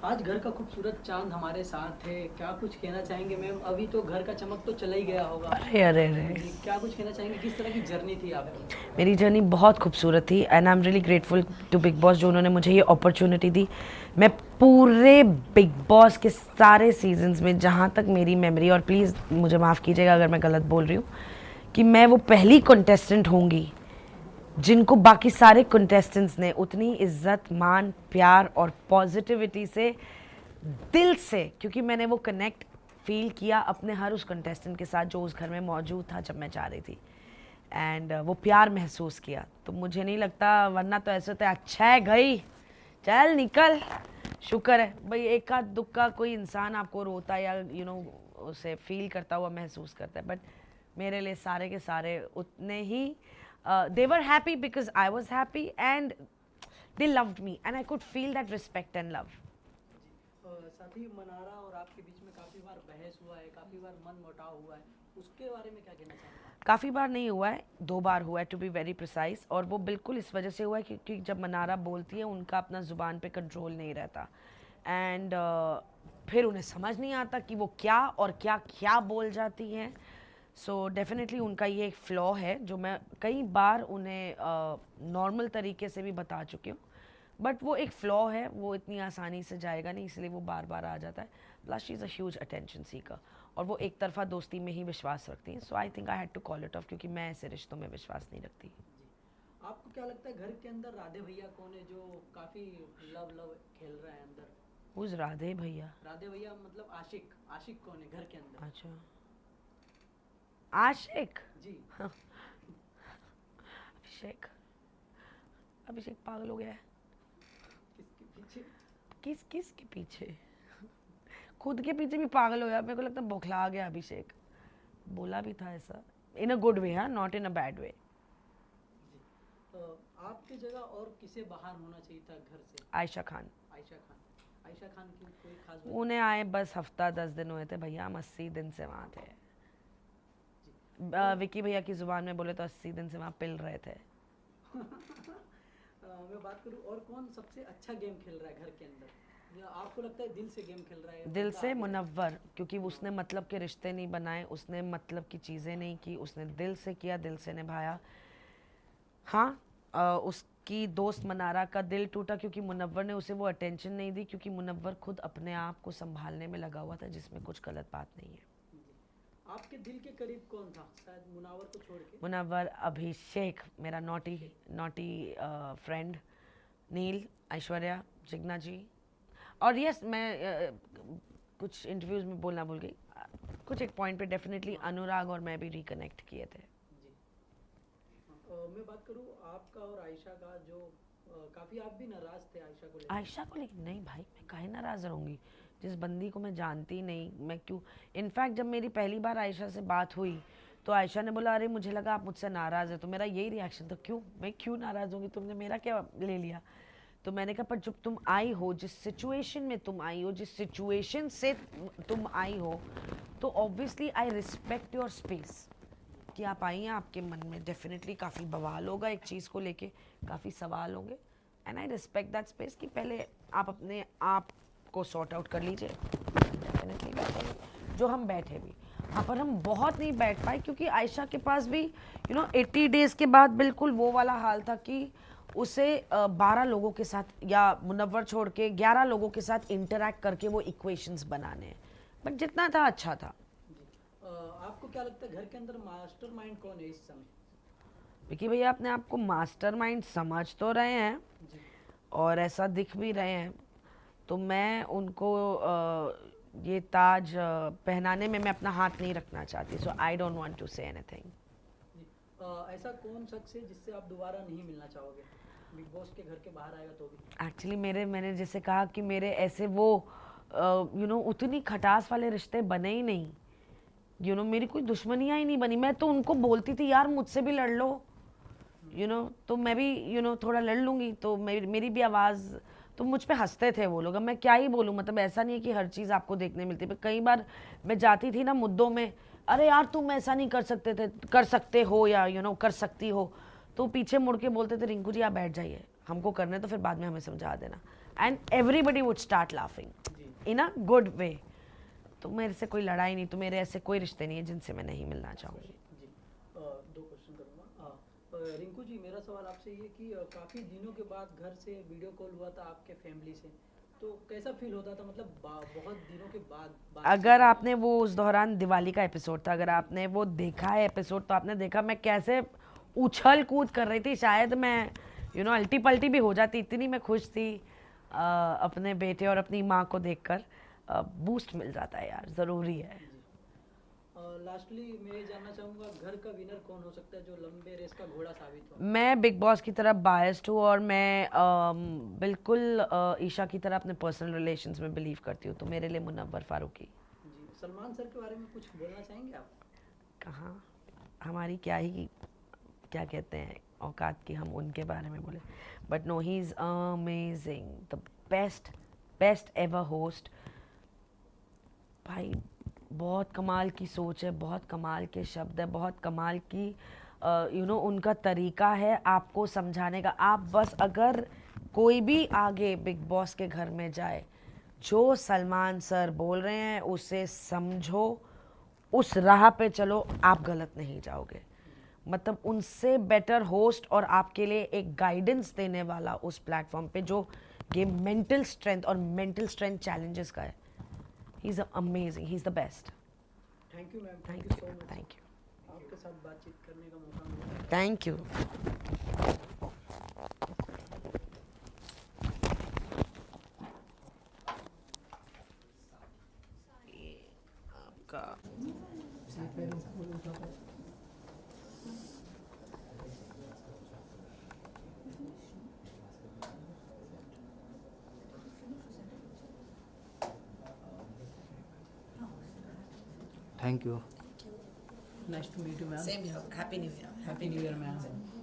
आज घर का खूबसूरत चांद हमारे साथ है, क्या कुछ कहना चाहेंगे मैम? अभी तो घर का चमक तो चला ही गया होगा। अरे अरे अरे, जी, क्या कुछ कहना चाहेंगे? किस तरह की जर्नी थी आपकी? मेरी जर्नी बहुत खूबसूरत थी and I am really grateful to Bigg Boss जो उन्होंने मुझे ये अपॉर्चुनिटी दी। मैं पूरे बिग बॉस के सारे सीजन्स में, जहाँ तक मेरी मेमोरी, और प्लीज़ मुझे माफ़ कीजिएगा अगर मैं गलत बोल रही हूँ, कि मैं वो पहली कंटेस्टेंट होंगी जिनको बाकी सारे कंटेस्टेंट्स ने उतनी इज्जत, मान, प्यार और पॉजिटिविटी से, दिल से, क्योंकि मैंने वो कनेक्ट फील किया अपने हर उस कंटेस्टेंट के साथ जो उस घर में मौजूद था जब मैं जा रही थी, एंड वो प्यार महसूस किया। तो मुझे नहीं लगता, वरना तो ऐसे होता है अच्छा है गई चल निकल, शुक्र है भाई एक आध दुख का कोई इंसान आपको रोता या उसे फील करता हुआ महसूस करता है, बट मेरे लिए सारे के सारे उतने ही they were happy because I was happy and they loved me and I could feel that respect and love. साथ ही मनारा और आपके बीच में काफ़ी बार बहस हुआ है, काफ़ी बार मन मुटाव हुआ है, उसके बारे में क्या कहना चाहेंगे? काफ़ी बार नहीं हुआ है, 2 बार हुआ है टू बी वेरी प्रिसाइज, और वो बिल्कुल इस वजह से हुआ है क्योंकि जब मनारा बोलती है उनका अपना ज़ुबान पे कंट्रोल नहीं रहता, एंड फिर उन्हें समझ नहीं आता कि वो क्या और क्या क्या बोल जाती हैं। सो डेफिनेटली उनका ये एक फ्लॉ है जो मैं कई बार उन्हें नॉर्मल तरीके से भी बता चुकी हूँ, बट वो एक फ्लॉ है, वो इतनी आसानी से जाएगा नहीं, इसलिए वो बार बार आ जाता है। Plus she is a huge attention seeker, और वो एक तरफा दोस्ती में ही विश्वास रखती हैं। So I think I had to call it off, क्योंकि मैं ऐसे रिश्तों में विश्वास नहीं रखती। जी, आपको क्या लगता है घर के अंदर राधे भैया कौन है जो काफ़ी लव लव खेल रहा है अंदर? उस राधे भैया? राधे भैया मतलब आशिक, आशिक कौन है घर के अंदर? अच्छा, आशिक? जी। अभिषेक, अभिषेक पागल हो गया है। किसके पीछे? किस किस के पीछे? खुद के पीछे भी पागल हो गया, मेरे को लगता है बौखला गया अभिषेक। बोला भी था ऐसा, इन अ गुड वे, हाँ, not in a bad way. जी, आपकी जगह और किसे बाहर होना चाहिए था घर से? आयशा खान। आयशा खान। आयशा खान की कोई खास वजह? उन्हें आए बस हफ्ता 10 दिन हुए थे भैया, हम 80 दिन से वहाँ थे। जी। और विकी भैया की जुबान में बोले तो 80 दिन से वहाँ पिल रहे थे। मैं बात करूँ और कौन सबसे अच्छा गेम खेल रहा है घर के अंदर? या आपको लगता है दिल से गेम खेल रहा है दिल बंदा से आगे? मुनव्वर, क्योंकि उसने मुनव्वर। मतलब के रिश्ते नहीं बनाए, उसने मतलब की चीज़ें नहीं की, उसने दिल से किया, दिल से निभाया। हाँ, उसकी दोस्त मनारा का दिल टूटा क्योंकि मुनव्वर ने उसे वो अटेंशन नहीं दी, क्योंकि मुनव्वर खुद अपने आप को संभालने में लगा हुआ था, जिसमें कुछ गलत बात नहीं है। जी, आपके दिल के करीब कौन था शायद मुनावर को छोड़ के? मुनव्वर, अभिषेक, मेरा नॉटी नॉटी फ्रेंड, नील, ऐश्वर्या, जिग्ना जी, और यस मैं कुछ इंटरव्यूज़ में बोलना भूल गई, कुछ एक पॉइंट पे डेफिनेटली अनुराग और मैं भी रिकनेक्ट किए थे। जी। मैं बात करूँ आपका और आयशा का जो काफ़ी आप भी नाराज़ थे आयशा को लेकर। आयशा को लेकिन नहीं भाई, मैं काहे नाराज़ रहूँगी, जिस बंदी को मैं जानती नहीं, मैं क्यों। इनफैक्ट जब मेरी पहली बार आयशा से बात हुई तो आयशा ने बोला अरे मुझे लगा आप मुझसे नाराज़ है, तो मेरा यही रिएक्शन था, क्यों, मैं क्यों नाराज़ होंगी, तुमने मेरा क्या ले लिया। तो मैंने कहा पर जब तुम आई हो, जिस सिचुएशन में तुम आई हो, जिस सिचुएशन से तुम आई हो, तो obviously I respect your space कि आप आई हैं, आपके मन में डेफिनेटली काफ़ी बवाल होगा एक चीज़ को लेके, काफ़ी सवाल होंगे, and I respect that space कि पहले आप अपने आप को सॉर्ट आउट कर लीजिए, डेफिनेटली बैठेंगे जो हम बैठे भी। हाँ, पर हम बहुत नहीं बैठ पाए क्योंकि आयशा के पास भी 80 डेज़ के बाद बिल्कुल वो वाला हाल था कि उसे 12 लोगों के साथ या मुनव्वर छोड़ के 11 लोगों के साथ इंटरैक्ट करके वो इक्वेशंस बनाने हैं, बट जितना था अच्छा था। जी, आपको क्या लगता है घर के अंदर मास्टरमाइंड कौन है इस समय? विकी भैया अपने आप को मास्टरमाइंड समझ तो रहे हैं जी। और ऐसा दिख भी रहे हैं, तो मैं उनको ये ताज पहनाने में मैं अपना हाथ नहीं रखना चाहती, so I don't want to say anything. जी, ऐसा कौन शख्स है जिससे आप दोबारा नहीं मिलना चाहोगे? बिग बॉस के घर के बाहर आएगा तो भी? एक्चुअली मैंने जैसे कहा कि मेरे ऐसे वो उतनी खटास वाले रिश्ते बने ही नहीं, मेरी कोई दुश्मनियाँ ही नहीं बनी। मैं तो उनको बोलती थी यार मुझसे भी लड़ लो, तो मैं भी थोड़ा लड़ लूँगी, तो मेरी भी आवाज़, तो मुझ पे हंसते थे वो लोग। अब मैं क्या ही बोलूँ, मतलब ऐसा नहीं है कि हर चीज़ आपको देखने मिलती, पर कई बार मैं जाती थी ना मुद्दों में, अरे यार तुम ऐसा नहीं कर सकते थे, कर सकते हो, या कर सकती हो, तो पीछे मुड़ के बोलते थे रिंकू जी आप बैठ जाइए, हमको करने तो फिर बाद में हमें समझा देना। And everybody would start laughing in a good way. तो मेरे से कोई लड़ाई नहीं, तो मेरे ऐसे कोई रिश्ते नहीं है जिनसे मैं नहीं मिलना चाहूँगी। जी, दो क्वेश्चन करूँगा। रिंकू जी, मेरा सवाल आपसे ये कि काफ़ी दिनों के बाद घर से वीडियो कॉल हुआ था आपके फैमिली से, तो कैसा फील होता था? मतलब बहुत दिनों के बाद अगर आपने वो उस दौरान दिवाली का एपिसोड था, अगर आपने वो देखा है एपिसोड, तो आपने देखा मैं कैसे उछल कूद कर रही थी। शायद मैं अल्टी पल्टी भी हो जाती, इतनी मैं खुश थी अपने बेटे और अपनी माँ को देखकर। बूस्ट मिल जाता है यार, ज़रूरी है। लास्टली मैं ये जानना चाहूँगा, घर का विनर कौन हो सकता है जो लंबे रेस का घोड़ा साबित हो? मैं बिग बॉस की तरफ बायस्ड हूँ और मैं बिल्कुल ईशा की तरह अपने पर्सनल रिलेशंस में बिलीव करती हूँ, तो मेरे लिए मुनव्वर फारूकी। जी, सलमान सर के बारे में कुछ बोलना चाहेंगे आप? कहाँ हमारी क्या कहते हैं औकात की हम उनके बारे में बोले, but no, he is amazing, the best ever host. भाई बहुत कमाल की सोच है, बहुत कमाल के शब्द है, बहुत कमाल की उनका तरीका है आपको समझाने का। आप बस अगर कोई भी आगे बिग बॉस के घर में जाए, जो सलमान सर बोल रहे हैं उसे समझो, उस राह पे चलो, आप गलत नहीं जाओगे। मतलब उनसे बेटर होस्ट और आपके लिए एक गाइडेंस देने वाला उस प्लेटफॉर्म पे, जो गेम मेंटल स्ट्रेंथ चैलेंजेस का है। ही is amazing, he is the best. Thank you ma'am, thank thank you, you so much. Thank you, आपके साथ बातचीत करने का मौका मिला। Thank you. आपका Thank you. Nice to meet you, ma'am. Same here. Happy New Year. Happy New Year, ma'am.